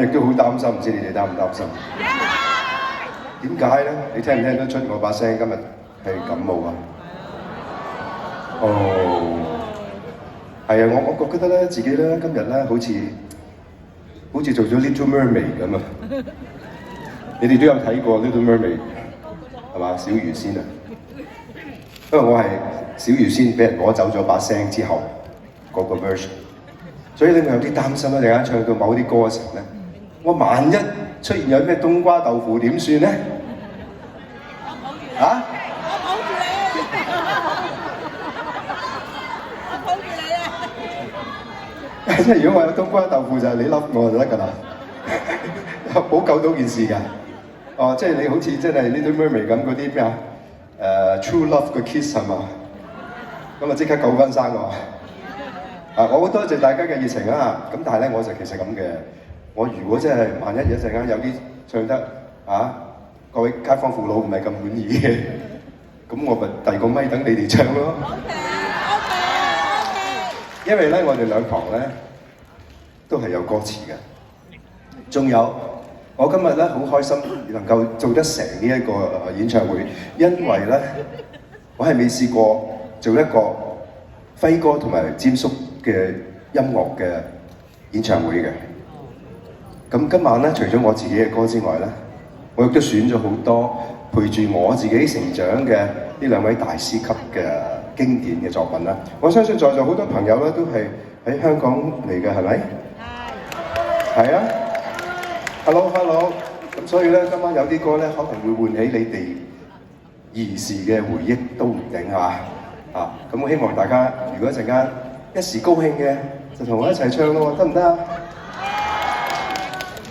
亦都好擔心，唔知你哋擔唔擔心？點解咧？你聽唔聽得出我把聲今日係感冒啊？哦，係啊，我覺得咧自己咧今日咧好似做咗 Little Mermaid 咁啊！你哋都有睇過 Little Mermaid 係嘛？小魚仙啊！因為我係小魚仙俾人攞走咗把聲之後嗰個 version， 所以你咪有啲擔心啦。陣間唱到某啲歌嘅時候咧，我萬一出現有咩冬瓜豆腐點算咧？啊？我抱住你，我抱住你啊！即係如果我有冬瓜豆腐就係你笠我就得㗎啦，補救到件事㗎。哦，即係你好似真係 Little Mermaid 咁嗰啲咩啊？True Love 嘅 kiss 係嘛？咁啊即刻救翻生我。我好多謝大家嘅熱情啊！咁但係咧我就其實咁嘅，我如果真係萬一一陣間有啲唱得各位街坊父老唔係咁滿意嘅，咁我咪遞個咪等你哋唱咯。因為咧我哋兩堂咧都係有歌詞嘅，仲有我今日咧好開心能夠做得成呢一個演唱會，因為咧我係未試過做一個輝哥同埋詹叔嘅音樂嘅演唱會嘅。咁今晚咧除咗我自己嘅歌之外咧，我亦都選咗好多陪住我自己成長嘅呢兩位大師級嘅經典嘅作品啦。我相信在座好多朋友咧都係喺香港嚟嘅，係咪？係啊。Hello。咁所以咧，今晚有啲歌咧可能會喚起你哋兒時嘅回憶都唔定係嘛？咁我希望大家如果一陣間一時高興嘅，就同我一齊唱咯，得唔得啊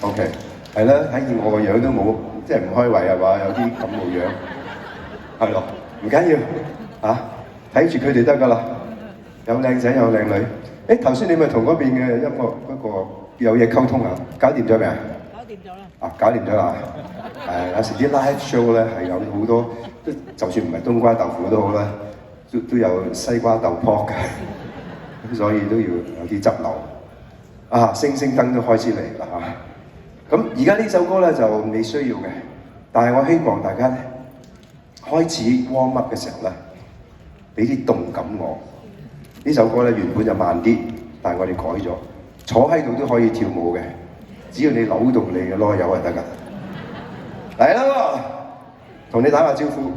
？OK， 係啦，睇見我個樣都冇，即係唔開胃係嘛？有啲感冒樣，係咯，唔緊要睇住佢哋得㗎啦。有靚仔有靚女。頭先你咪同嗰邊嘅音樂嗰個有嘢溝通啊？搞掂咗未啊？搞掂咗啦。搞掂咗啦。有時啲 live show 咧係有好多，就算唔係冬瓜豆腐都好啦，都有西瓜豆卜嘅，咁所以都要有啲執漏。星星燈都開始嚟啦嚇。咁而家呢首歌咧就未需要嘅，但係我希望大家咧開始 warm up 嘅時候咧，俾啲動感我。呢首歌咧原本就慢啲，但係我哋改咗，坐喺度都可以跳舞嘅，只要你扭動你嘅囉柚就得㗎。嚟啦喎，同你打個招呼。